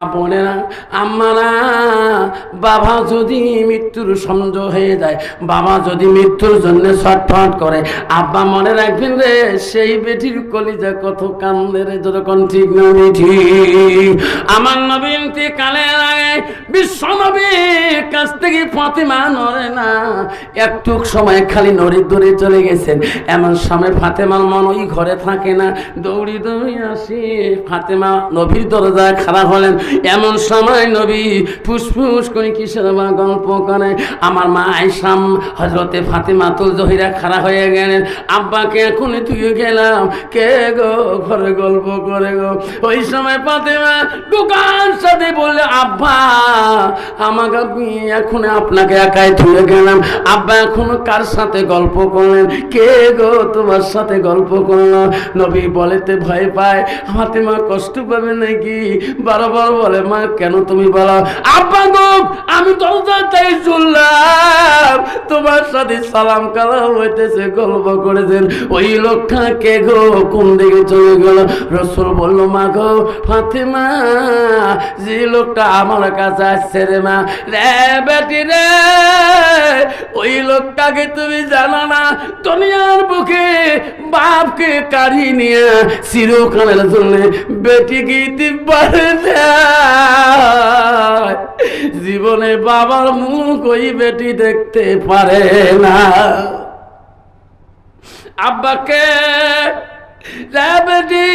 বোনেরা, আম্মারা, বাবা যদি মৃত্যুর সংযোগ হয়ে যায়, বাবা যদি মৃত্যুর জন্য ছটফট করে, আব্বা মনে রাখবেন রে, সেই বেটির কলিজা কত কান্দে রে। যখন ঠিক না বেঠি, আমার নবী ইন্তেকালের আগে বিশ্ব নবীর কাছ থেকে ফাতেমা নড়ে না, একটু সময় খালি নড়ে দৌড়ে চলে গেছেন। এমন সময় ফাতেমার মন ওই ঘরে থাকে না, দৌড়ি দৌড়ি আসি ফাতেমা নবীর দরজায় খাড়া হলেন। এমন সময় নবী ফুসফুস করে কিসের বা গল্প করে। আমার মা আয়েশা হযরতে ফাতেমাতুল জহিরা খাড়া হয়ে গেলেন, আব্বাকে এখনই তুই গেলাম, কে গো ঘরে গল্প করে গো। ওই সময় ফাতেমা দোকান সাথে বললে, আব্বা আমাকে আপনি এখন আপনাকে একাই তুলে গেলাম, আব্বা এখনো কার সাথে গল্প করলেন, কে গো তোমার সাথে গল্প করলো। নবী বলেতে ভয় পায়, ফাতেমা কষ্ট পাবে নাকি, বারবার বলে, মা কেন তুমি বলো। আব্বা গো আমি দরজাটাই শুনলাম তোমার সাথে সালাম করা হইতেছে, গল্প করেছেন, ওই লোকটা কে গো, কোন দিকে চলে গেল। রাসূল বলল, মা গো ফাতেমা, যে লোকটা আমার কাছে আসছে রে মা, রে বেটি রে, ওই লোকটাকে তুমি জানো না, দুনিয়ার বুকে বাপকে কাড়ি নিয়ে চিরকালের জন্য বেটিকে দিতে জীবনে বাবার মুখ ওই বেটি দেখতে পারে না। আব্বাকে বেটি,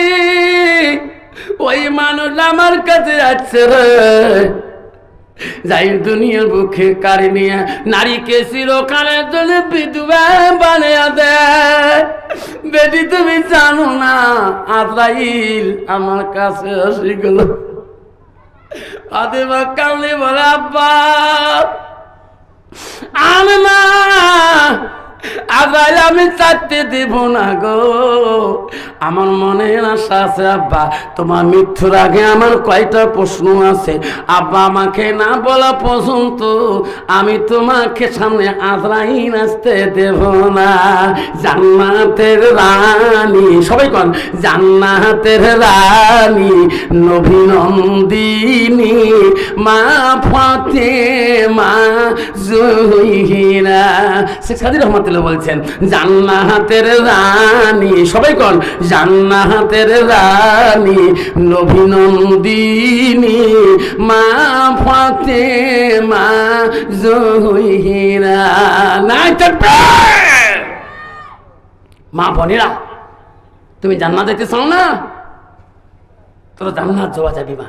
ওই মানুষ আমার কাছে আসছে রে, যাই দুনিয়ার বুকে কাড়ি নিয়ে নারীকে চিরকালের জন্য বিধবা বানিয়ে দেয়। বেটি তুমি জানো না, আজরাইল আমার কাছে আসি গেল। ফাতেমা কান্দি বলে, আব্বা আমি না, আজরাইল আমি চাইতে দেব না গো, আমার মনে আশা আছে আব্বা, তোমার মৃত্যুর আগে আমার কয়টা প্রশ্ন আছে, আব্বা আমাকে না বলা পর্যন্ত আমি তোমাকে সামনে আজরাইল আসতে দেব না। জান্নাতের রানী, সবাই কোন জান্নাতের রানী নবী নন্দিনী মা ফাতেমা জহিরা, শেখ সাদী রহমাতুল্লাহ বলছেন, জান্নাতের রানী, সবাই কোন জান্নাতের রানী নবী নন্দিনী মা ফাতেমা জহিরা। নাই তাকবীর। মা বোনেরা, তুমি জান্নাত যেতে চাও না, তোর জান্নাত যাওয়া যাবি মা।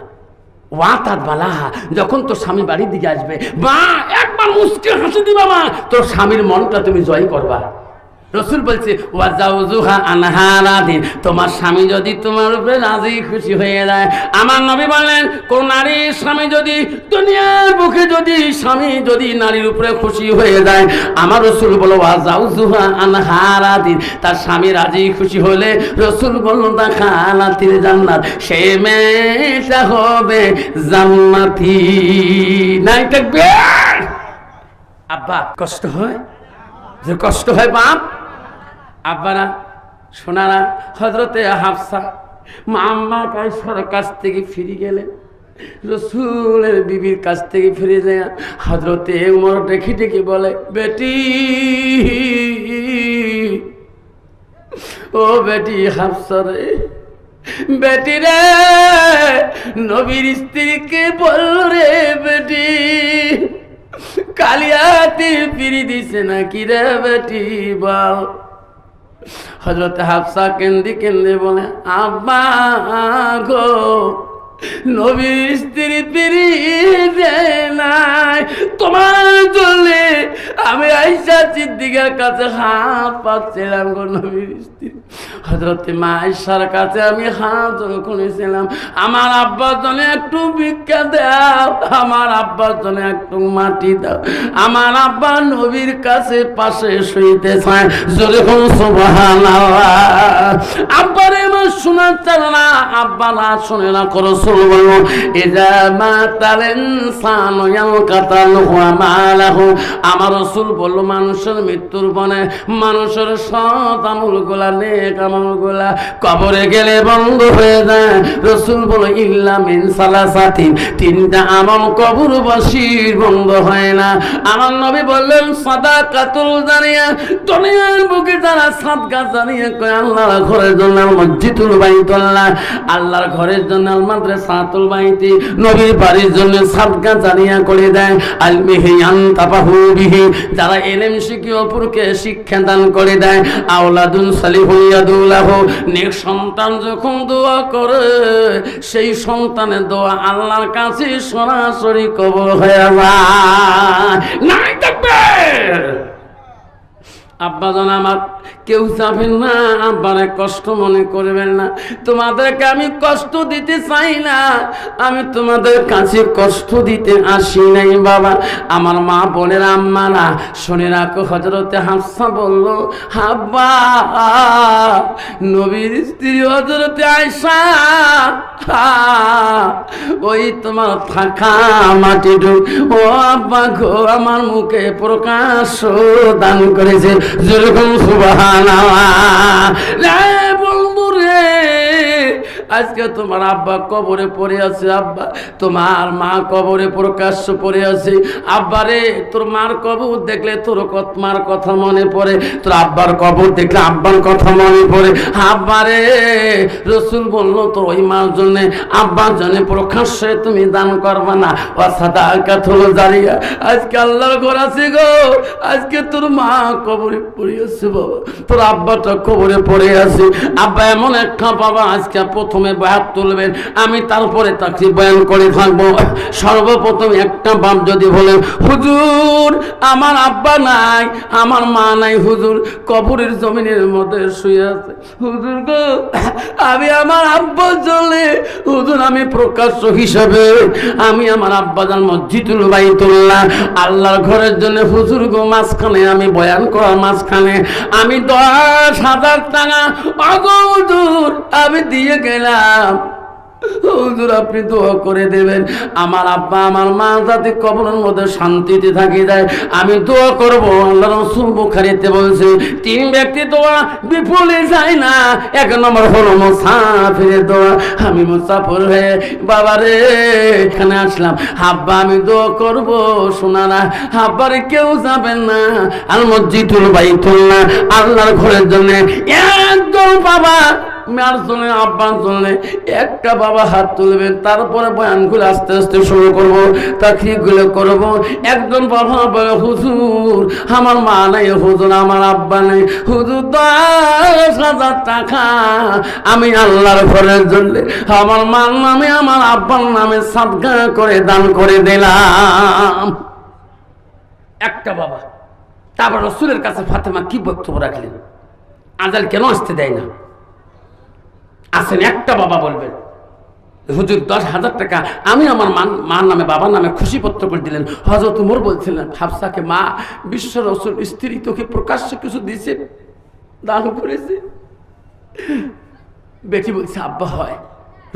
ওয়াতাত বালাহা, যখন তোর স্বামী বাড়ির দিকে আসবে, মা একবার মুস্কি হাসি দিবা, মা তোর স্বামীর মনটা তুমি জয় করবা। রাসূল বলছে, ওয়াজাউজুহা আনহা রাদিন, তোমার স্বামী যদি তোমার উপরে রাজি খুশি হয়ে যায়। আমার নবী বলেন, কোন নারীর স্বামী যদি দুনিয়ার বুকে যদি স্বামী যদি নারীর উপরে খুশি হয়ে যায়, আমার রাসূল বলো ওয়াজাউজুহা আনহা রাদিন, তার স্বামী রাজি খুশি হলে রাসূল বলল দাখালাতিল জান্নাত, সে মেয়েটা হবে জান্নাতি। নাই তাকবীর। আব্বা কষ্ট হয়, যে কষ্ট হয় বাপ, আব্বারা সোনারা, হযরতে হাফসা মা আম্মা কায়সার কাছ থেকে ফিরে গেলেন, রাসূলের বিবির কাছ থেকে ফিরে যায় হযরতে ওমর ডেকে ডেকে বলে, বেটি ও বেটি হাফসা রে, বেটি রে, নবীর স্ত্রীকে বলল রে বেটি, কালিয়াতি ফিরি দিছে নাকি রে বেটি বল। হযরত হাফসা কেন্দি কেন্দি বলে, আব্বা গো নবীর স্ত্রী ফিরি দেয় নাই, তোমার জন্য আমি আয়েশা সিদ্দিকার কাছে হাত পাচ্ছিলাম গো। নবীর স্ত্রী হযরত মা আয়েশার কাছে আমি হাত করেছিলাম, আমার আব্বার জন্য একটু ভিক্ষা দাও, আমার আব্বার জন্য একটু মাটি দাও, আমার আব্বা নবীর কাছে পাশে শুইতে চায়। জোরে কোন সুবহানাল্লাহ। আব্বারে আমার শোনার চাল না, আব্বা না শুনে না করো। বলবো, ইজা মাতাল ইনসানু ইয়ালকাতাল ওয়া মালাহু, আমার রাসূল বলল মানুষের মৃত্যুর পরে মানুষের সৎ আমলগুলা নেক আমলগুলা কবরে গেলে বন্ধ হয়ে যায়। রাসূল বলল ইল্লা মিন সালাসাতিন, তিনটা আমল কবরবাসীর বন্ধ হয় না। আমার নবী বললেন সাদাকাতুল জারিয়া, দুনিয়ার বুকে যারা সাদকা জারিয়া করে আল্লাহর ঘরের জন্য মসজিদুল বাইতুল্লাহ, আল্লাহর ঘরের জন্য আল মাদ্রাসাতুল বাইতি, নবীর বাড়ির জন্য সাদকা জারিয়া করে দেয়। আলমিহি আনতাবাহু বিহি, যারা ইলম শিখে অপরকে শিক্ষা দান করে দেয়। আওলাদুন সালিহুন ইয়াদুলাহু, নেক সন্তান যখন দোয়া করে সেই সন্তানের দোয়া আল্লাহর কাছে সরাসরি কবুল হয়ে যায়। নাই থাকবে আব্বাজান আমার, কেউ যাবেন না, আব্বারে কষ্ট মনে করবেন না। তোমাদেরকে আমি কষ্ট দিতে চাই না, আমি তোমাদের কাছে কষ্ট দিতে আসি নাই বাবা। আমার মা বোনের আম্মারা শুনে রাখো, হযরতে হাফসা বলল আব্বা, নবীর স্ত্রী হযরতে আয়েশা ওই তোমার থাকা মাটিটুক ও আব্বা গো আমার মুখে প্রকাশ দান করেছে। যেরকম সুবহানাল্লাহ রে বন্ধু রে, আজকে তোমার আব্বা কবরে পড়ে আছে, আব্বা তোমার মা কবরে প্রকাশ্য পড়ে আছে। আব্বা রে, তোর মার কবর দেখলে তোর মার কথা মনে পড়ে, তোর আব্বার কবর দেখলে আব্বার কথা মনে পড়ে। আব্বা রে, রাসূল বলল তোর ওই মার জন্য আব্বার জন্য প্রকাশ্যে তুমি দান করবা না। ওয়া সাদাকাতুল জারিয়া, আজকে আল্লাহর ঘর আছে গো, আজকে তোর মা কবরে পড়ে আছে বাবা, তোর আব্বাটা কবরে পড়ে আছে। আব্বা এমন একটা বাবা আজকে প্রথমে বয়াত তুলবেন, আমি তারপরে তাকে বয়ান করে থাকবো। সর্বপ্রথম একটা বাপ যদি বলেন হুজুর আমার আব্বা নাই, আমার মা নাই, হুজুর কবরের জমিনের মধ্যে শুয়ে আছে, হুজুর গো আমি আমার আব্বা চলে, হুজুর আমি প্রকাশ্য হিসাবে আমি আমার আব্বা জান মসজিদুল বাইতুল্লাহ আল্লাহর ঘরের জন্য হুজুর গো মাঝখানে আমি বয়ান করার মাঝখানে আমি 10,000 টাকা হুজুর আমি দিয়ে গেলাম, হুজুর আপনি দোয়া করে দেবেন আমার আব্বা আমার মা যাতে কবরের মধ্যে শান্তিতে থাকি যায়, আমি দোয়া করবো। আল্লাহ রাসূল বুখারীতে বলছে 3 ব্যক্তি দোয়া বিফলে যায় না। 1 নম্বর হলো মুসাফিরের দোয়া। আমি মুসাফির হয়ে বাবারে এখানে আসলাম, আব্বা আমি দোয়া করবো, শোনা না আব্বারে কেউ যাবেন না আল মসজিদুল বাইতুল্লাহ আল্লাহর ঘরের জন্য একদম বাবা মার জন্য আব্বার জন্য একটা বাবা হাত তুলবেন, তারপরে বয়ানগুলো আস্তে আস্তে শুরু করবো, তাকরিরগুলো করবো। একজন বাবা বলে হুজুর আমার মা নাই, হুজুর আমার আব্বা নাই, হুজুর 10,000 টাকা আমি আল্লাহর ঘরের জন্য আমার মার নামে আমার আব্বার নামে সাদকা করে দান করে দিলাম। একটা বাবা। তারপর রাসূলের কাছে ফাতেমা কি বক্তব্য রাখলেন, আজাল কেন আসতে দেয় না? আসেন একটা বাবা বলবেন হুজুর 10,000 টাকা আমি আমার মার নামে বাবার নামে খুশিপত্র করে দিলেন। হযরত ওমর বলছিলেন হাফসাকে, মা বিশ্ব রাসূল স্ত্রী তোকে প্রকাশ্যে কিছু দিয়েছে, দান করেছে? বেটি বলছে আব্বা হয়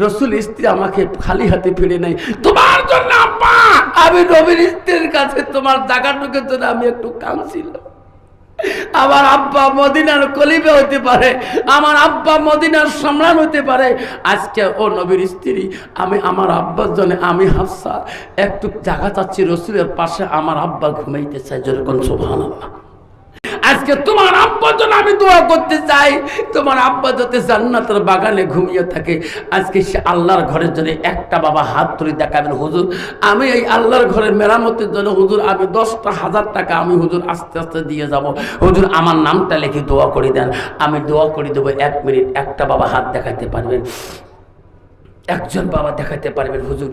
রাসূল স্ত্রী আমাকে খালি হাতে ফিরে নাই, তোমার জন্য আব্বা আমি নবীর স্ত্রীর কাছে তোমার জায়গাটুকুর জন্য আমি একটু কাঁদছিলাম। আমার আব্বা মদিনার কলিবে হতে পারে, আমার আব্বা মদিনার সম্রাট হতে পারে, আজকে ও নবীর স্ত্রী আমি আমার আব্বার জন্য আমি হাফসা একটু জায়গা চাচ্ছি রাসূলের পাশে, আমার আব্বা ঘুমাইতে চাই। যেরকম সুবহানাল্লাহ। আজকে তোমার আব্বার জন্য আমি দোয়া করতে চাই, তোমার আব্বা যাতে জান্নাতের বাগানে ঘুমিয়ে থাকে। আজকে সে আল্লাহর ঘরের জন্য একটা বাবা হাত তুলে দেখাবেন হুজুর আমি এই আল্লাহর ঘরের মেরামতের জন্য হুজুর আমি 10,000 টাকা আমি হুজুর আস্তে আস্তে দিয়ে যাব, হুজুর আমার নামটা লিখে দোয়া করে দেন, আমি দোয়া করে দেবো। 1 মিনিট একটা বাবা হাত দেখাতে পারবেন? একজন বাবা দেখাতে পারবেন হুজুর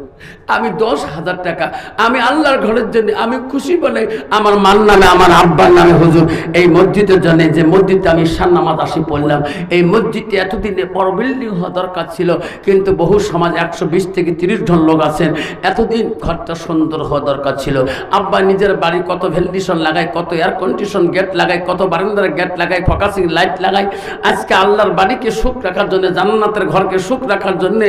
আমি 10,000 টাকা আমি আল্লাহর ঘরের জন্য আমি খুশি বলে আমার মার নামে আমার আব্বার নামে হুজুর এই মসজিদের জন্য, যে মসজিদে আমি ঈশার নামাজ আসি পড়লাম, এই মসজিদে এতদিনে বড় বিল্ডিং হওয়া দরকার ছিল, কিন্তু বহু সমাজ 120 থেকে 30 জন লোক আছেন, এতদিন ঘরটা সুন্দর হওয়া দরকার ছিল। আব্বা নিজের বাড়ি কত ভেন্টিলেশন লাগায়, কত এয়ার কন্ডিশন গেট লাগায়, কত বারান্দার গেট লাগায়, ফোকাসিং লাইট লাগায়। আজকে আল্লাহর বাড়িকে সুখ রাখার জন্য, জান্নাতের ঘরকে সুখ রাখার জন্য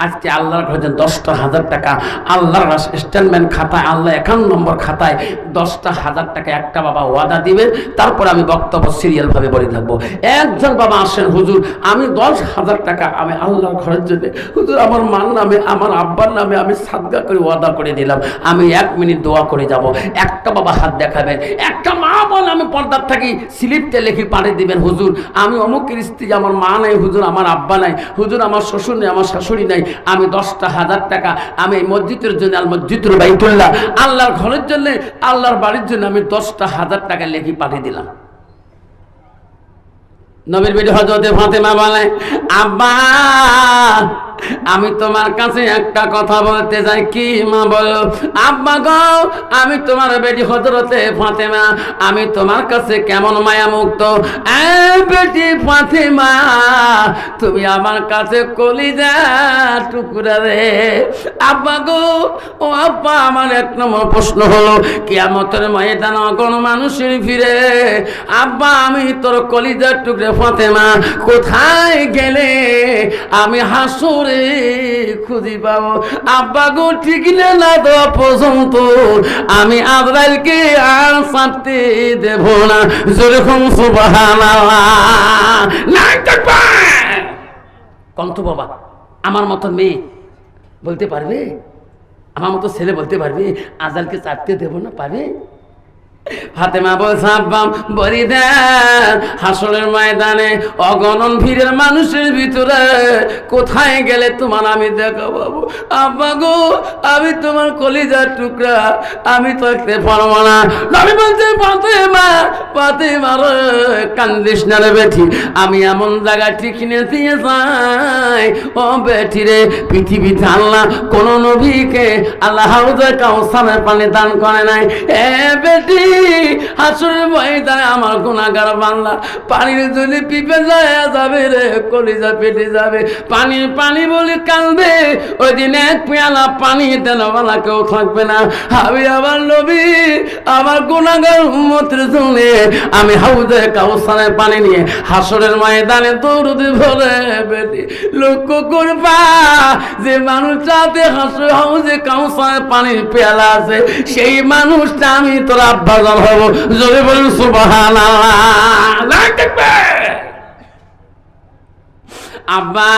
আজকে আল্লাহর ঘরে 10,000 টাকা আল্লাহর স্টেটমেন্ট খাতায়, আল্লাহ 51 নম্বর খাতায় 10,000 টাকা একটা বাবা ওয়াদা দিবে, তারপর আমি বক্তব্য সিরিয়াল ভাবে বলে থাকবো। একজন বাবা আসেন, হুজুর আমি 10,000 টাকা আমি আল্লাহর ঘরের জন্য, হুজুর আমার মার নামে আমার আব্বার নামে আমি সাদকা করে ওয়াদা করে দিলাম, আমি 1 মিনিট দোয়া করে যাব। একটা বাবা হাত দেখাবেন। একটা মা বলে আমি পর্দার থাকি, স্লিপটা লিখে পাঠিয়ে দিবেন, হুজুর আমি অমুকের স্ত্রী, আমার মা নাই হুজুর, আমার আব্বা নাই হুজুর, আমার শ্বশুর নেই, আমার শাশুড়ি নাই, আমি 10,000 টাকা আমি এই মসজিদের জন্য, আল মসজিদুল বাইতুল্লাহ আল্লাহর ঘরের জন্য, আল্লাহর বাড়ির জন্য আমি 10,000 টাকা লিখে পাঠিয়ে দিলাম। নবীর বিবি হযরত ফাতেমা বলে, আব্বা আমি তোমার কাছে একটা কথা বলতে চাই। কি মা বলো? আব্বা গো আমি তোমার বেটি হযরতে ফাতেমা, আমি তোমার কাছে কেমন মায়া মুক্ত। বেটি ফাতেমা তুমি আমার কাছে কলিজা টুকরা রে। আব্বা গো, ও আব্বা আমার 1 নম্বর প্রশ্ন হলো কিয়ামতের ময়দানে কোন মানুষের ফিরে, আব্বা আমি তোর কলিজার টুকরা ফাতেমা কোথায় গেলে আমি হাসুরে খুঁজি পাবো? আব্বা গো ঠিক না দেওয়া পর্যন্ত আমি আজরাইলকে আর ছাড়তে দেব না। যেরকম সুবহানাল্লাহ নাই তাকবীর। কন্ত বাবা আমার মতো মেয়ে বলতে পারবে, আমার মতো ছেলে বলতে পারবে আজরাইলকে ছাড়তে দেব না? পারবে? ফাতেমা বলছে, আব্বা বলি দেন হাসরের ময়দানে অগণন ভিড়ের মানুষের ভিতরে কোথায় গেলে তোমার আমি দেখা পাবো? আব্বা গো আমি তোমার কলিজার টুকরা, আমি থাকতে পারবো না। নবী বলছে, ফাতেমা ফাতেমা রে কান্দিস না রে বেটি, আমি এমন জায়গা ঠিক নিয়ে যাই ও বেটি রে, পৃথিবীতে আল্লাহ কোন নবীকে আল্লাহ হাউজে কাউসারের পানি দান করে নাই। এ বেটি হাসরের ময়দানে আমার গুনাহগার বান্দা পানির জন্য পিপে যায় যাবে রে, কলিজা পেটে যাবে, পানি পানি বলে কাঁদবে। ওই দিন 1 পেয়ালা পানি দেনওয়ালা কেউ থাকবে না। আমি আমার নবী আমার গুনাহগার উম্মতের জন্য আমি হাউজে কাউসারের পানি নিয়ে হাসরের ময়দানে দৌড় দিব রে বেটি। লক্ষ্য করবা যে মানুষটাতে হাউজে কাউসারের পানির পেয়ালা আছে, সেই মানুষটা আমি তোর আব্বা হব। জোরে বলুন সুবহানাল্লাহ। আব্বা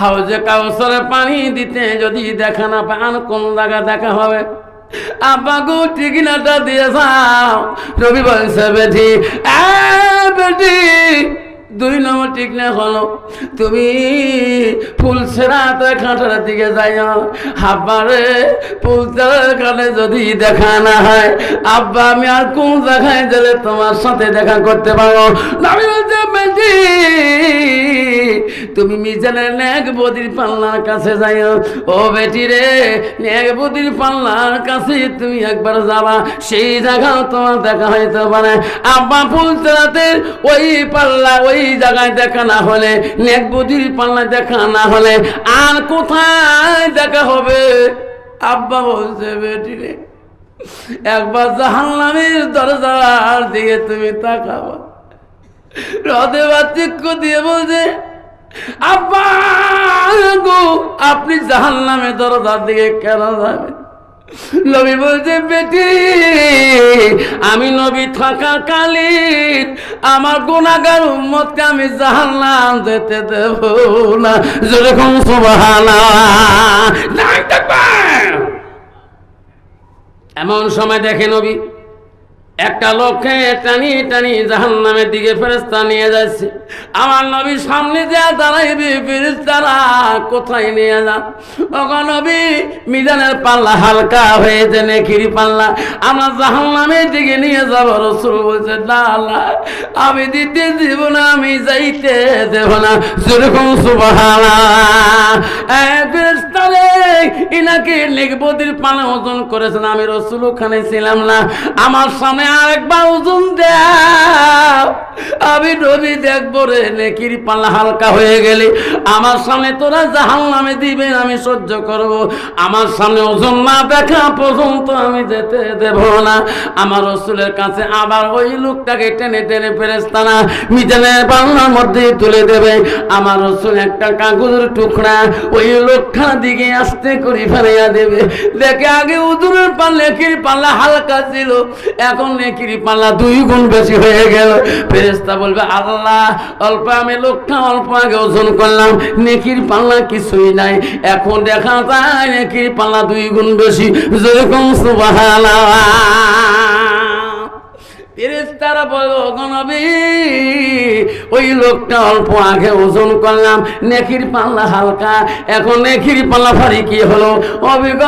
হাউজে কাউসারে পানি দিতে যদি দেখা না পান কোন জায়গা দেখা হবে? আব্বা গো ঠিকানাটা দিয়ে যাও। নবী বলছে, বেটি বেটি 2 নম্বর ঠিকানা হলো তুমি ফুলছেড়া খাঁটার দিকে যাইও। আব্বা রে ফুলছেড়ার কানে যদি দেখা না হয়, আব্বা আমি আর কোন জায়গায় গেলে তোমার সাথে দেখা করতে পারবো? নবী বলছে, বেটি তুমি মিজানের নেক বদির পাল্লার কাছে যাইও। ও বেটি রে নেক বদির পাল্লার কাছে তুমি একবার যাবা, সেই জায়গাও তোমার দেখা হইতে পারে। আব্বা ফুলছেড়াতে ওই পাল্লা ওই জায়গায় দেখা না হলে, নেক বদির পাল্লায় দেখা না হলে আর কোথায় দেখা হবে? আব্বা বলছে, বেটি রে একবার জাহান্নামের দরজার দিকে তুমি তাকাবা। হৃদয় বাচ্চিক্য দিয়ে বলছে, আব্বা গো আপনি জাহান্নামের দরজার দিকে কেন যাবেন? নবী বলছে, বেটি আমি নবী থাকাকালীন আমার গুনাহগার উম্মতকে আমি জাহান্নাম যেতে দেব না। যেরকম সুবহানাল্লাহ। এমন সময় দেখে নবী একটা লোককে টানি টানি জাহান্নামের দিকে ফেরেশতা নিয়ে যাচ্ছে। আমার নবী সামনে যা দাঁড়াইবে, ফেরেশতারা কোথায় নিয়ে যান? ওগো নবী মিজানের পাল্লা হালকা হয়েছে, নেকির পাল্লা আমরা জাহান্নামের দিকে নিয়ে যাব। রাসূল বলছে, না না আমি দিতে দেব না, আমি যাইতে দেব না। যেরকম সুবহানাল্লাহ। ফেরেশতারা ইনাকে নেক বদির পাল্লা ওজন করেছেন, আমি রাসূল ওখানে ছিলাম না। আমার সামনে আরেকবার ওজন দাও, আমি নবী দেখবো রে। নেকির পাল্লা হালকা হয়ে গেলে আমার সামনে তোরা জাহান্নামে দিবেন, আমি সহ্য করব। আমার সামনে ওজন না দেখা পর্যন্ত আমি যেতে দেব না। আমার রাসূলের কাছে আবার ওই লোকটাকে টেনে টেনে ফেরেশতারা মিজানের পাল্লার মধ্যে তুলে দেবে। আমার রাসূল একটা কাগজের টুকরা ওই লোকটার দিকে আস্তে করে ফেলাইয়া দেবে। দেখে আগে ওজনের পাল্লা নেকির পাল্লা হালকা ছিল, এখন নেকির পাল্লা 2 গুণ বেশি হয়ে গেল। ফেরেশতা বলবে, আল্লাহ অল্প আমি লোকটা অল্প আগে ওজন করলাম, নেকির পাল্লা কিছুই নাই, এখন দেখা যায় নেকির পাল্লা 2 গুণ বেশি। যেরকম সুবহানাল্লাহ। ফেরেশতারা বলো, গো নবী ওই লোকটা অল্প আগে ওজন করলাম, নেকির পাল্লা হালকা, এখন নেকির পাল্লা ভারী কি হলো? অভিজ্ঞ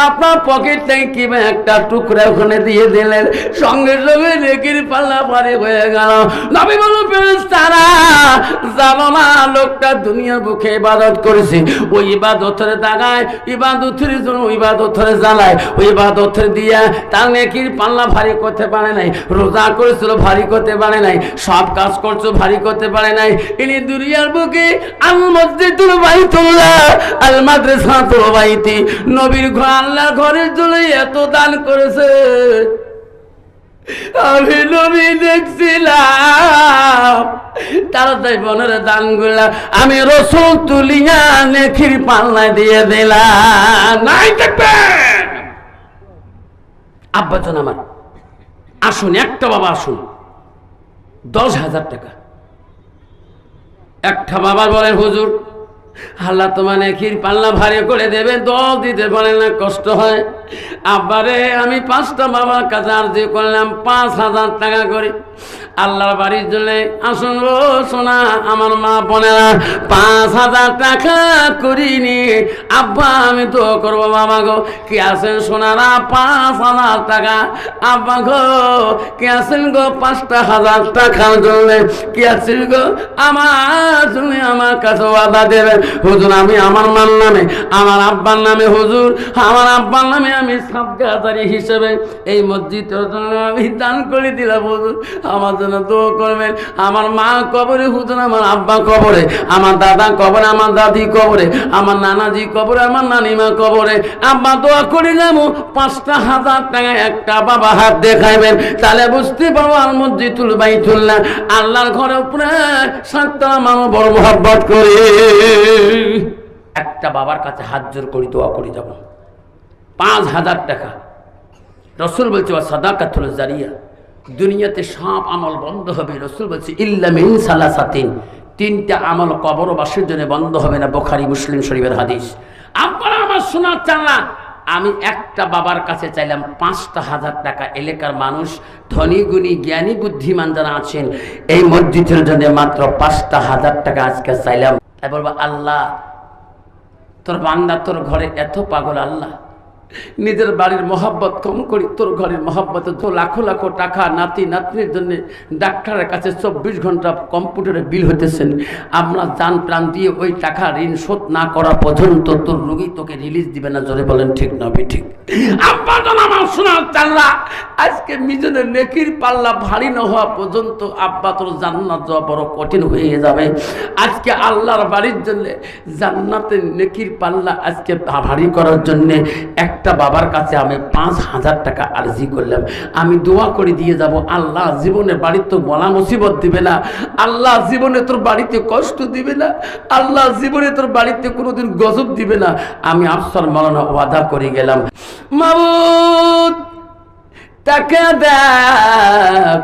আপনার পকেট থেকে কি একটা টুকরা ওখানে দিয়ে দিলেন, সঙ্গে সঙ্গে নেকির পাল্লা ভারী হয়ে গেল। নবী বলো, ফেরেশতারা জানো না লোকটা দুনিয়ার বুকে ইবাদত করেছে, ওই ইবাদতের দাগায় ইবাদতের জন্য ইবাদতের জ্বালায় ওই ইবাদতের দিয়া তার নেকির পাল্লা ভারী করতে পারে নাই। রোজা করেছিল ভারী করতে পারে নাই, সব কাজ করছো ভারী করতে পারে নাই। ইনি দুনিয়ার বুকে আল মসজিদুল বাইতুল্লাহ আল মাদ্রাসাতুল বাইতি নবীর ঘর আল্লাহর ঘরের জন্য এত দান করেছে। আমি নবী দেখছিলাম তার জীবনের দানগুলা আমি রাসূল তুলিয়া নেকির পাল্লায় দিয়ে দিলাম। নাই দেখবেন আব্বাজন আমার, আসুন একটা বাবা আসুন, 10,000 টাকা। একটা বাবা বলেন, হুজুর আল্লাহ তোমার নেকির পাল্লা ভারী করে দেবে, 10 দিতে পারে না, কষ্ট হয়। আব্বারে আমি 5টা বাবার কাছে আরজি করলাম 5,000 টাকা করে আল্লাহর বাড়ির জন্য। আসুন গো সোনা আমার মা বোনেরা, 5,000 টাকা করিনি আব্বা আমি তো করবো। বাবা গো কি আছেন সোনারা? 5,000 টাকা। আব্বা গো কি আছেন গো? 5,000 টাকার জন্য। কি আছেন গো? আমার জন্য আমার কাছে ওয়াদা দেবেন। হুজুর আমি আমার মার নামে আমার আব্বার নামে, হুজুর আমার আব্বার নামে আমি সাদকাতারি হিসেবে এই মসজিদের জন্য আমি দান করে দিলাম। হুজুর আমার জন্য দোয়া করবেন। আমার মা কবরে, হুজুর আমার আব্বা কবরে, আমার দাদা কবরে, আমার দাদি কবরে, আমার নানাজি কবরে, আমার নানিমা কবরে। আব্বা দোয়া করে যাবো 5,000 টাকা একটা বাবা হাত দেখাইবেন, তাহলে বুঝতে পারবো আল মসজিদুল বাইতুল্লাহ আল্লাহর ঘরে উপরে 7টা মানুষ বড় মহব্বত করে। একটা বাবার কাছে হাত জোর করি দোয়া করে যাব 5,000 টাকা। রাসূল বলছে সাদাকাতুল জারিয়া, দুনিয়াতে সব আমল বন্ধ হবে। রাসূল বলছে ইল্লা মিন সালাসাতিন, 3টা আমল কবরবাসীর জন্য বন্ধ হবে না। বুখারী মুসলিম শরীফের হাদিস। আপনারা আমার শোনার চালা, আমি একটা বাবার কাছে চাইলাম 5,000 টাকা। এলাকার মানুষ ধনী গুণী জ্ঞানী বুদ্ধিমান যারা আছেন এই মসজিদের জন্য মাত্র 5,000 টাকা আজকে চাইলাম। তাই বলবো, আল্লাহ তোর বান্দা তোর ঘরে এত পাগল, আল্লাহ নিজের বাড়ির মহব্বত কম করি, তোর ঘরের মহব্বতে তো লাখো লাখো টাকা নাতি নাতনির জন্য ডাক্তারের কাছে 24 ঘন্টা কম্পিউটারে বিল হইতেছেন। আমরা জান প্রাণ দিয়ে ওই টাকা ঋণ শোধ না করা পর্যন্ত তোর রোগী তোকে রিলিজ দিবে না। জোরে বলেন ঠিক না ঠিক? আব্বা আমার শোনার চাল্লা, আজকে মিজনের নেকির পাল্লা ভারী না হওয়া পর্যন্ত আব্বা তোর জান্নাত যাওয়া বড় কঠিন হয়ে যাবে। আজকে আল্লাহর বাড়ির জন্য জান্নাতের নেকির পাল্লা আজকে ভারী করার জন্য একটা বাবার কাছে আমি 5,000 টাকা আরজি করলাম। আমি দোয়া করে দিয়ে যাব, আল্লাহ জীবনে বাড়িতে বলা মুসিবত দিবে না, আল্লাহ জীবনে তোর বাড়িতে কষ্ট দিবে না, আল্লাহ জীবনে তোর বাড়িতে কোনোদিন গজব দিবে না। আমি আফসর মাওলানা ওয়াদা করে গেলাম। মাবুদ টাকা দেখ।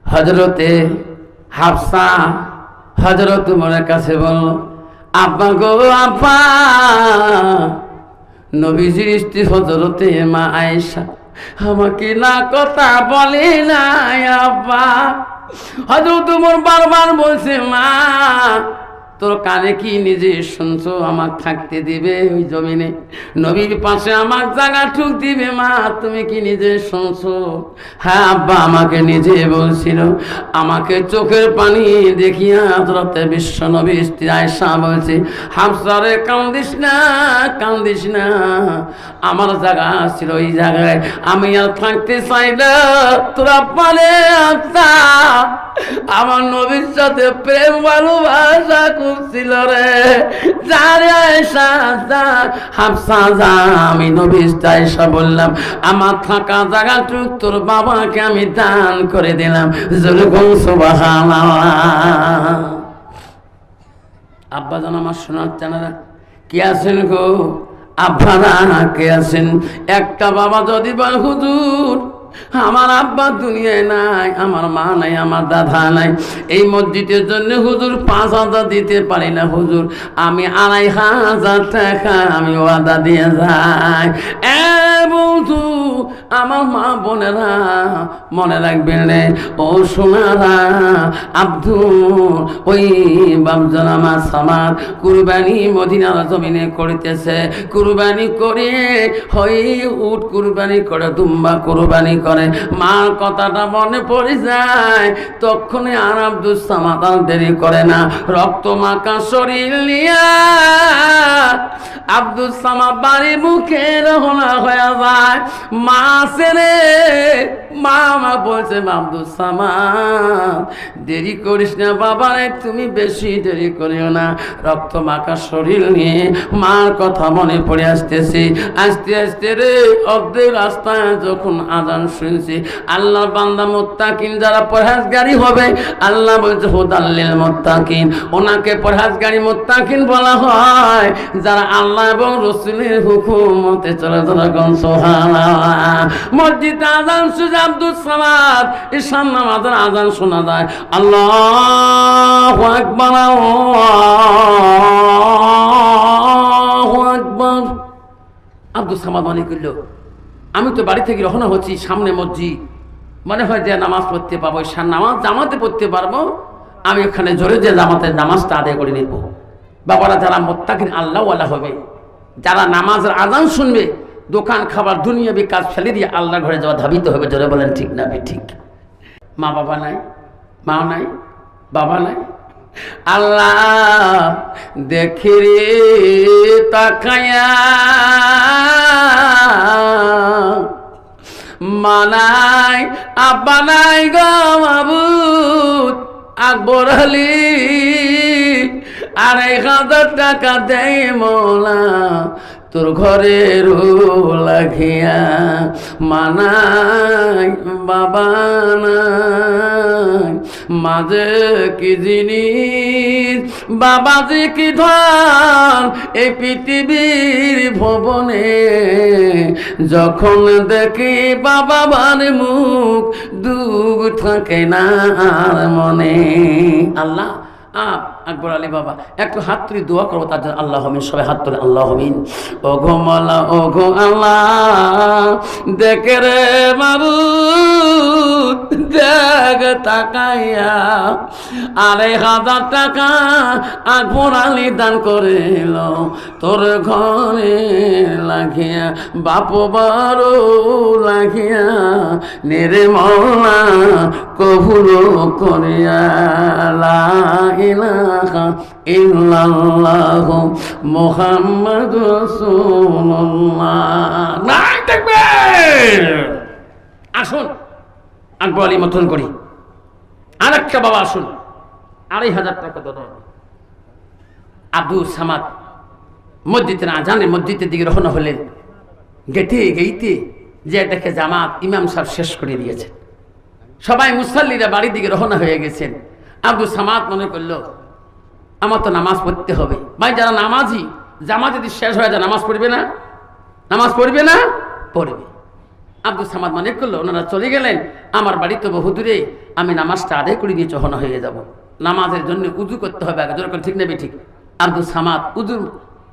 হযরতে হাফসা হযরত উমরের কাছে বলল, আব্বা গো আব্বা, নবীজির স্ত্রী হযরতে মা আয়েশা আমাকে না কথা বলে নাই আব্বা। হযরত উমর বারবার বলছে, মা তোর কানে কি নিজে শুনছো? আমার থাকতে দিবে ওই জমিনে? নবীর পাশে আমার জায়গা ঠুক দিবে? মা তুমি কি নিজে শুনছো? হ্যাঁ আব্বা আমাকে নিজে বলছিল। আমাকে চোখের পানি দেখিয়া হযরতে বিশ্ব নবী স্ত্রী আয়েশা বলছে, হাফসা রে কান্দিস না, কান্দিস না, আমার জায়গা ছিল ওই জায়গায়, আমি আর থাকতে চাই না। তোরা পারে আচ্ছা আমার নবীর সাথে প্রেম ভালোবাসা করছিল রে। যারে আয়েশা যা, হাফসা যা, আমি নবীর আয়েশা বললাম আমার থাকা জায়গাটুক তোর বাবাকে আমি দান করে দিলাম। যেরকম সুবহানাল্লাহ। আব্বা জান আমার শোনার চানারা কে আছেন গো? আব্বারা কে আছেন? একটা বাবা যদি বল হুজুর আমার আব্বা দুনিয়ায় নাই, আমার মা নাই, আমার দাদা নাই, এই মসজিদের জন্য হুজুর 5,000 দিতে পারি না হুজুর, আমি 2,500 টাকা আমি ওয়াদা দিয়ে যাই। বন্ধু আমার মা বোনেরা মনে রাখবেন রে, ও সোনারা, আব্দুল ওই বাপজন আমার সামার কুরবানি মদিনার জমিনে করতেছে। কুরবানি করে হই উট কুরবানি করে, দুম্বা কুরবানি করে, মার কথাটা মনে পড়ে যায়। তখনই আর আব্দুল সামাদ আর দেরি করে না, রক্ত মাখা শরীর নিয়া আব্দুল সামাদ বাড়ি মুখে রওনা হয়ে যায়। মা রে মা মা বলছে আব্দুল সামাদ দেরি করিস না বাবা রে, তুমি বেশি দেরি করিও না। রক্ত মাখা শরীর নিয়ে মার কথা মনে পড়ে আসতেছে। আস্তে আস্তে রে অর্ধেক রাস্তায় যখন আজান শুনছি, আল্লাহর বান্দা মুত্তাকিন যারা পরহেজগারি হবে, আল্লাহ বলছে হুদাল্লিল মুত্তাকিন, ওনাকে পরহেজগারি মুত্তাকিন বলা হয় যারা আল্লাহ এবং রাসূলের হুকুমতে চলে। যখন সুবহানাল্লাহ মসজিদে আজান শুনে আব্দুল সামাদ ঈশান নামাজের আজান শোনা যায়। আল্লাহু আকবার, আল্লাহু আকবার। আব্দুল সামাদ মনে করল আমি তো বাড়ি থেকে রওনা হচ্ছি, সামনে মসজিদ, মনে হয় যে নামাজ পড়তে পাবো, নামাজ জামাতে পড়তে পারবো, আমি ওখানে জোরে যে জামাতের নামাজটা আদায় করে নেব। বাবারা যারা মুত্তাকিন আল্লাহওয়ালা হবে, যারা নামাজের আজান শুনবে, দোকান খাবার দুনিয়াবি কাজ ফেলে দিয়ে আল্লাহর ঘরে যাওয়া ধাবিত হবে। জোরে বলেন ঠিক না ঠিক? মা বাবা নাই, মা নাই, বাবা নাই, আল্লাহ দেখি রে তাকায়া, মা নাই, আব্বা নাই গো মাবুদ, আকবর আলী 2,500 টাকা দেয় মোলা তোর ঘরের লাগিয়া। মানাই বাবা নাই, মাঝে কি জিনিস, বাবা যে কি ধন এই পৃথিবীর ভবনে, যখন দেখি বাবা বার মুখ দুঃখ থাকে না আর মনে। আল্লাহ আকবর আলী বাবা একটু হাত তুলে দোয়া করবো তার জন্য। আল্লাহ আমিন, সবাই হাত তুলে আল্লাহ আমিন। ও গো মালা, ও গো আল্লাহ দেখে রে মাবুদ, দেখ তাকাইয়া 2,500 টাকা আকবর আলী দান করিল তোর ঘরে লাগিয়া, বাপ বারো লাগিয়া নেরে মৌলা কবুল করিয়া। লা ইলাহা ইল্লাল্লাহু মুহাম্মাদুর রাসূলুল্লাহ। নাই তাকবীর। আসুন আকবর আলী মতন করি। আরেকটা বাবা আসুন, 2,500 টাকা দেন। আব্দুল সামাদ মসজিদের আজানে মসজিদের দিকে রওনা হলেন। গেটে গেইতে যে দেখে জামাত ইমাম সাহেব শেষ করে দিয়েছে, সবাই মুসাল্লিরা বাড়ির দিকে রওনা হয়ে গেছেন। আব্দুল সামাদ মনে করলো আমার তো নামাজ পড়তে হবে। ভাই যারা নামাজি, জামাত যদি শেষ হয়ে যায় নামাজ পড়বে না? নামাজ পড়বে না? পড়বে। আব্দুল সামাদ মনে করলো ওনারা চলে গেলেন, আমার বাড়ি তো বহু দূরে, আমি নামাজটা আদায় করে দিয়ে চহনা হয়ে যাব। নামাজের জন্য উজু করতে হবে আগে, জোর করে ঠিক নেবে ঠিক। আব্দুল সামাদ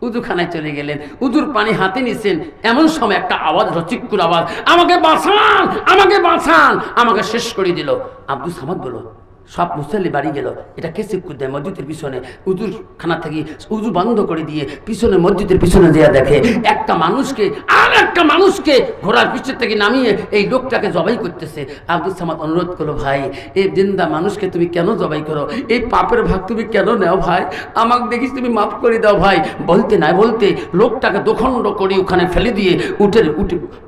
উজুখানায় চলে গেলেন, উজুর পানি হাতে নিছেন, এমন সময় একটা আওয়াজ, চিৎকার আওয়াজ, আমাকে বাঁচান, আমাকে বাঁচান, আমাকে শেষ করে দিল। আব্দুল সামাদ বলল সব মুসল্লি বাড়ি গেল। এটা কে চিৎকার দেয়? মসজিদের পিছনে উজুর খানা থেকে উজু বন্ধ করে দিয়ে পিছনে মসজিদের পিছনে দেয়া দেখে একটা মানুষকে আর একটা মানুষকে ঘোড়ার পিছের থেকে নামিয়ে এই লোকটাকে জবাই করতেছে। আব্দুল সামাদ অনুরোধ করলো, ভাই এই জিন্দা মানুষকে তুমি কেন জবাই করো? এই পাপের ভাগ তুমি কেন নেও ভাই? আমাকে দেখিস তুমি মাফ করে দাও ভাই। বলতে নাই বলতে লোকটাকে দোখণ্ড করে ওখানে ফেলে দিয়ে উঠে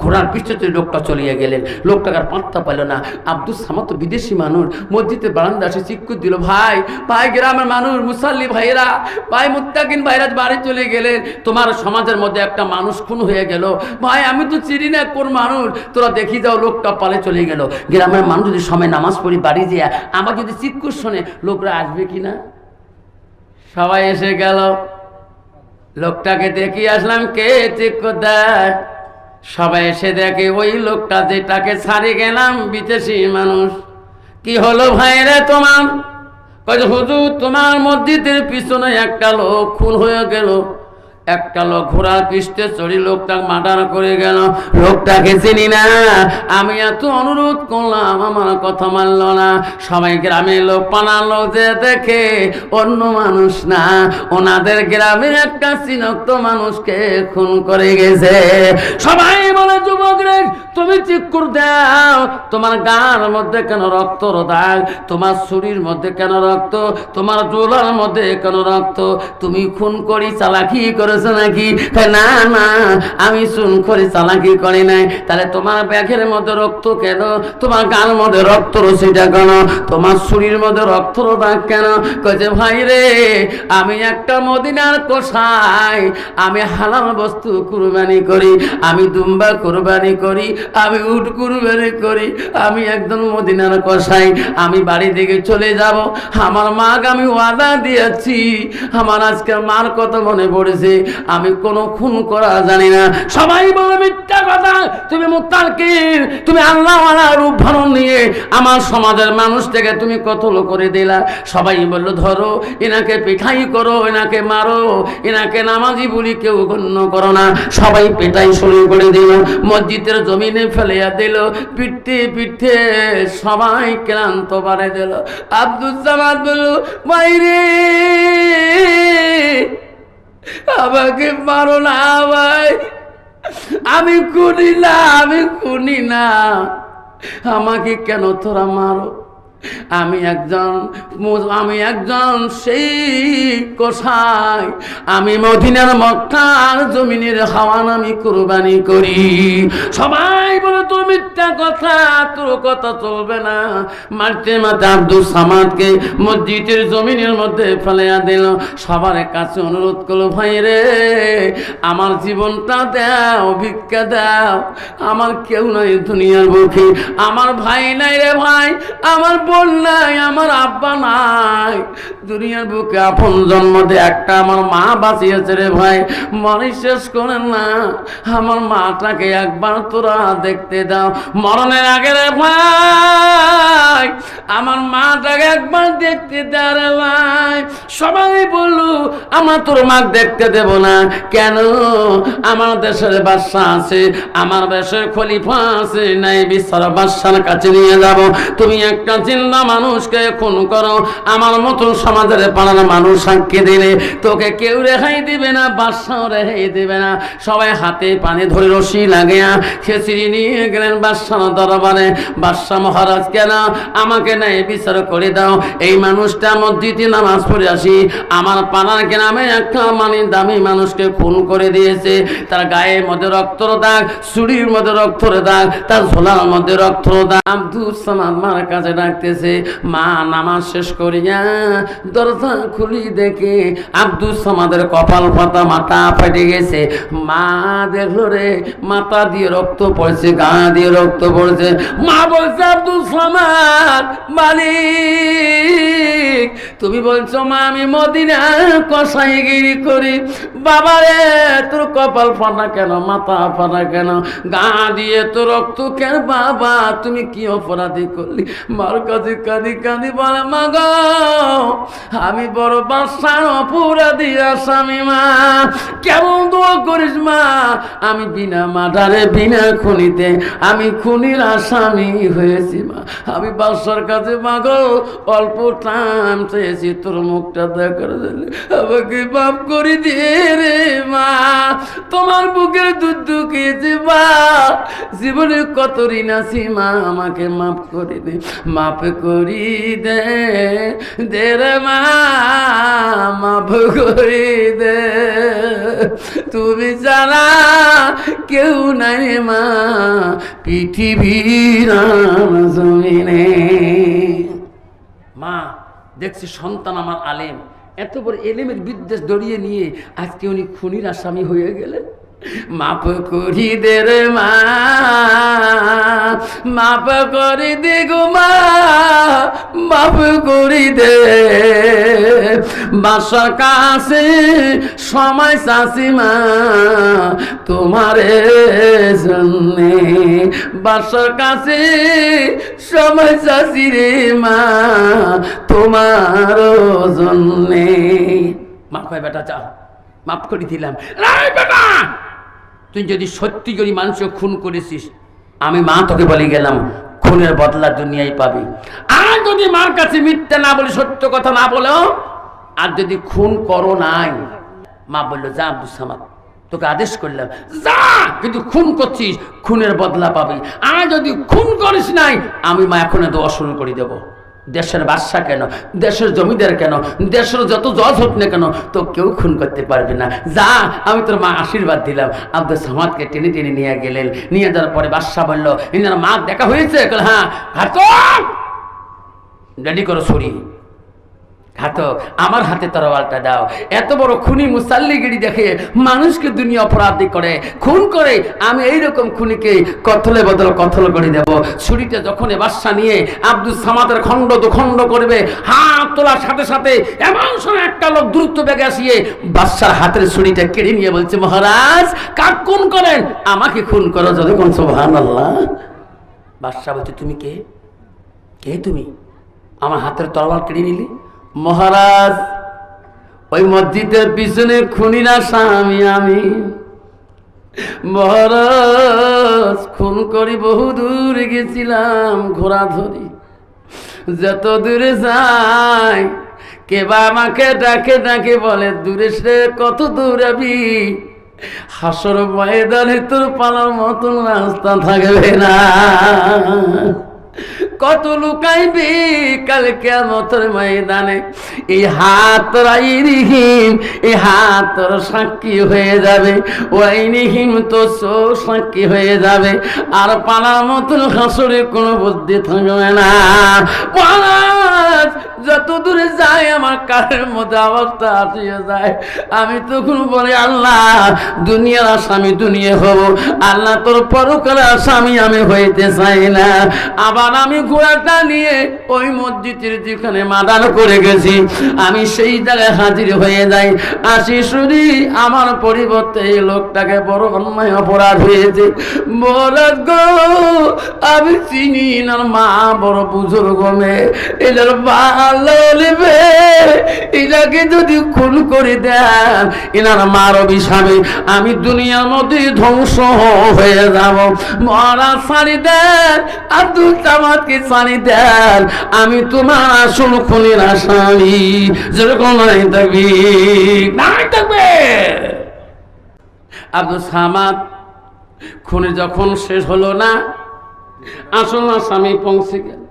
ঘোড়ার পিছনে লোকটা চলিয়ে গেলেন। লোকটাকে আর পাত্তা পেল না। আব্দুল সামাদ তো বিদেশি মানুষ, মসজিদের বারান্দা এসে চিৎকার দিল, ভাই ভাই গ্রামের মানুষ মুসাল্লি ভাইরা, ভাই মুত্তাকিন ভাইরা বাড়ি চলে গেলেন, তোমার সমাজের মধ্যে একটা মানুষ খুন হয়ে গেল। ভাই আমি তো চিনি না কোন মানুষ, তোরা দেখি যাও। লোকটা পালে চলে গেল। গ্রামের মানুষ যদি সময় নামাজ পড়ি বাড়ি যায়, আমার যদি চিৎকার শোনে লোকরা আসবে কিনা? সবাই এসে গেল। লোকটাকে দেখি আসলাম কে চিৎকার দেয়। সবাই এসে দেখে ওই লোকটা যেটাকে ছাড়ি গেলাম বিদেশি মানুষ। কি হলো ভাইরা তোমার? কয় হুজুর তোমার মসজিদের পিছনে একটা লোক খুন হয়ে গেল। একটা লোক ঘোড়ার পিষ্টে চড়ি লোকটা মার্ডার করে গেল। লোকটাকে চিনি না, আমি এত অনুরোধ করলাম আমার কথা মানল না। সবাই গ্রামের লোক পানার লোক যে দেখে অন্য মানুষ না, ওনাদের গ্রামের একটা চিনক্ত মানুষকে খুন করে গেছে। সবাই বলে, যুবক রে তুমি চিৎকার দাও, তোমার গার মধ্যে কেন রক্তর দাগ? তোমার শরীর মধ্যে কেন রক্ত? তোমার জোলার মধ্যে কেন রক্ত? তুমি খুন করি চালাকি করে নাকি? না না, আমি শুন করে চালাকি করি নাই। তাহলে তোমার ব্যাগের মধ্যে রক্ত কেন? তোমার গার মধ্যে রক্ত রশিটা কেন? তোমার শরীর মধ্যে রক্তর দাগ কেন? কইছে ভাই রে আমি একটা মদিনার কসাই, আমি হালাল বস্তু কুরবানি করি, আমি দুম্বা কুরবানি করি, আমি উট কুরবানি করি, আমি একজন মদিনার কসাই। আমি বাড়ি থেকে চলে যাব। আমার মাকে আমি ওয়াদা দিয়েছি, আমার আজকে মার কত মনে পড়েছে। আমি কোনো খুন করা জানি না। সবাই বলে মিথ্যা কথা, তুমি মুত্তাকিন, তুমি আল্লাহওয়ালা রূপ ধারণ নিয়ে আমার সমাজের মানুষ থেকে তুমি কতল করে দিলা। সবাই বলল ধরো এনাকে পিঠাই করো, এনাকে মারো, এনাকে নামাজি বলি কেউ গণ্য করো না। সবাই পেটাই শুরু করে দিল, মসজিদের জমিনে ফেলিয়া দিল, পিঠতে পিঠতে সবাই ক্লান্ত বাড়ে দিল। আব্দুল সামাদ বলল, বাইরে আমাকে মারো না ভাই, আমি খুনি না, আমি খুনি না, আমাকে কেন তোরা মারো? আমি একজন সেই কসাই, আমি মদিনার মক্কার জমিনের হাওয়ান আমি কুরবানি করি। সবাই বলে তোর মিথ্যা কথা, তোর কথা চলবে না। মারতে মারতে আব্দুল সামাদকে মসজিদের জমিনের মধ্যে ফেলাইয়া দিল। সবার কাছে অনুরোধ করলো, ভাই রে আমার জীবনটা দাও, ভিক্ষা দাও, আমার কেউ নাই দুনিয়ার বুকে, আমার ভাই নাই রে ভাই, আমার বোন নাই, আমার আব্বা নাই, দুনিয়ার বুকে আপন জন্ম দিয়ে একটা আমার মা বাঁচিয়েছে রে ভাই, মরে শেষ করেন না, আমার মাটাকে একবার তোরা দেখতে দাও, মরণের আগে রে ভাই আমার মাটাকে একবার দেখতে দাও রে ভাই। সবাই বললো আমরা তোর মা দেখতে দেব না। কেন? আমার দেশের বাদশা আছে, আমার দেশের খলিফা আছে, নাই বিচার বাদশার কাছে নিয়ে যাব। তুমি একটা জিন্দা মানুষকে খুন করো, আমার মতন সমাজের পাড়ার মানুষ সাক্ষী দিলে তোকে কেউ রেহাই দিবে না, বাদশাও রেহাই দিবে না। সবাই হাতে পানি ধরে রশি লাগিয়া খেচড়ি নিয়ে গেলেন বাদশার দরবারে। বাদশা মহারাজ কেন আমাকে নাই বিচার করে দাও, এই মানুষটা মসজিদে নামাজ পড়ে আসি, আমার পাড়ার গ্রামে একটা দামি মানুষকে খুন করে দিয়েছে, তার গায়ের মধ্যে রক্তর দাগ, চুড়ির মধ্যে রক্তর দাগ, তার ঝোলার মধ্যে রক্তর দাগ। আব্দুল সামাদ মার কাছে ডাকতেছে। মা নামাজ শেষ করিয়া দরজা খুলি দেখে আব্দুল সামাদের কপাল পাতা, মাথা ফেটে গেছে। মা দেখলো রে মাথা দিয়ে রক্ত পড়ছে, গা দিয়ে রক্ত পড়ছে। মা বলছে, আব্দুল সামাদ মালিক তুমি বলছো মা আমি মদিনা কসাইগিরি করি, বাবা রে তোর কপাল ফাটা কেন, মাথা ফাটা কেন, গা দিয়ে তো রক্ত কেন, বাবা তুমি কি অপরাধী করলি? মার কাছে কাঁদি কাঁদি কাঁদি বলে মা গো আমি বড় বাদশার অপরাধী আসামি মা, কেমন দোয়া করিস মা, আমি বিনা মার্ডারে বিনা খুনিতে আমি খুনির আসামি হয়েছি মা। আমি বাদশার কাছে মা গো অল্প টাইম চেয়েছি তোর মুখটা দেখার জন্য, আমাকে মাফ করে দিয়ে রে মা, তোমার বুকের দুধ দুঃখিয়েছি মা, জীবনে কত ঋণ আছি মা, আমাকে মাফ করে দে, মাফ করি দে দে রে মা, মাফ করি দে, তুমি জানা কেউ নাই মা পৃথিবীর জমিনে। মা দেখছি সন্তান আমার আলেম, এত বড় এলেমের বিদ্বেষ দড়িয়ে নিয়ে আজকে উনি খুনির আসামি হয়ে গেলেন। মাফ করি দে রে মা, মাফ করি দে গো মা, মাফ করি দে, বাসার কাছে সময় চাষি মা তোমারে জন্যে, বাসার কাছে সময় চাষি রে মা তোমার জন্যে। মাফ হয় বেটা, যা মাফ করে দিলাম। বেটা তুই যদি সত্যি করে মানুষকে খুন করেছিস, আমি মা তোকে বলে গেলাম খুনের বদলা দুনিয়ায় পাবি। আর যদি মার কাছে মিথ্যা না বলে, সত্য কথা না বলো, আর যদি খুন করো নাই, মা বললো যা আব্দুল সামাদ তোকে আদেশ করলাম যা, কিন্তু খুন করছিস খুনের বদলা পাবি। আর যদি খুন করিস নাই, আমি মা এখন দোয়া শুরু করে দেবো। দেশের বাদশা কেন, দেশের জমিদার কেন, দেশের যত জজ হোক না কেন, তো কেউ খুন করতে পারবে না। যা, আমি তোর মা আশীর্বাদ দিলাম। আব্দুল সামাদকে টেনে টেনে নিয়ে গেলেন। নিয়ে যাওয়ার পরে বাদশা বলল ইনার মা দেখা হয়েছে? হ্যাঁ। রেডি করো ছুরি, ঘাতক আমার হাতে তরোয়ালটা দাও। এত বড় খুনি মুসাল্লিগিরি দেখে মানুষকে দুনিয়া অপরাধী করে, খুন করে, আমি এইরকম খুনিকে কতলে বদল কতল করে দেব। ছুরিটা যখন বাদশা নিয়ে আব্দুল সামাদের খণ্ড দুখণ্ড করবে, হাত তোলার সাথে সাথে এমন সময় একটা লোক দ্রুত বেগে আসিয়ে বাদশার হাতের ছুরিটা কেড়ে নিয়ে বলছে মহারাজ কাক খুন করেন? আমাকে খুন করো। যতক্ষণ সুবহানাল্লাহ। বাদশা বলছে তুমি কে? কে তুমি? আমার হাতের তরোয়াল কেড়ে নিলি? মহারাজ ওই মসজিদের পিছনে খুনির আসামি আমি। মহারাজ খুন করি বহু দূর গেছিলাম ঘোড়া ধরি, যত দূরে যাই কেবা আমাকে ডাকে ডাকে বলে দূরে সে কত দূর আবি, হাসর ময়দানে তোর পালার মতন রাস্তা থাকবে না। কত লুকাইবি কাল কিয়ামতের ময়দানে, এই হাত রাইরিহীন, এই হাত তোর সাক্ষী হয়ে যাবে, ওয়াইনিহীন তো সাক্ষী হয়ে যাবে, আর পালার মতন হাসরে কোনো বুদ্ধি থাকবে না। মহারাজ যত দূরে যায় আমার কানের মধ্যে আওয়াজটা আসিয়ে যায়, আমি তখন বলি আল্লাহ দুনিয়ার আসামি দুনিয়া হব, আল্লাহ তোর পরকালের আসামি আমি হইতে চাই না। আবার আমি ঘোড়াটা নিয়ে ওই মসজিদের যেখানে মাদান করে গেছি, আমি সেই জায়গায় হাজির হয়ে যাই। আসি শুনি আমার পরিবর্তে এই লোকটাকে বড় অন্যায় অপরাধ হয়েছে। মহারাজ গো আমি চিনি না, মা বড় বুজুর্গ মেয়ে, এটার ভালো নেবে, এটাকে যদি খুন করে দেন এনার মার অভিশাপে আমি দুনিয়ার মধ্যে ধ্বংস হয়ে যাব। মহারাজ ছাড়ি দেন, আব্দুল সামাদকে ছাড়ি দেন, আমি তোমার আসল খুনের আসামি। যেরকম নাই থাকবি নাই থাকবে। আব্দুল সামাদ খুনে যখন শেষ হলো না, আসল আসামি পৌঁছে গেল।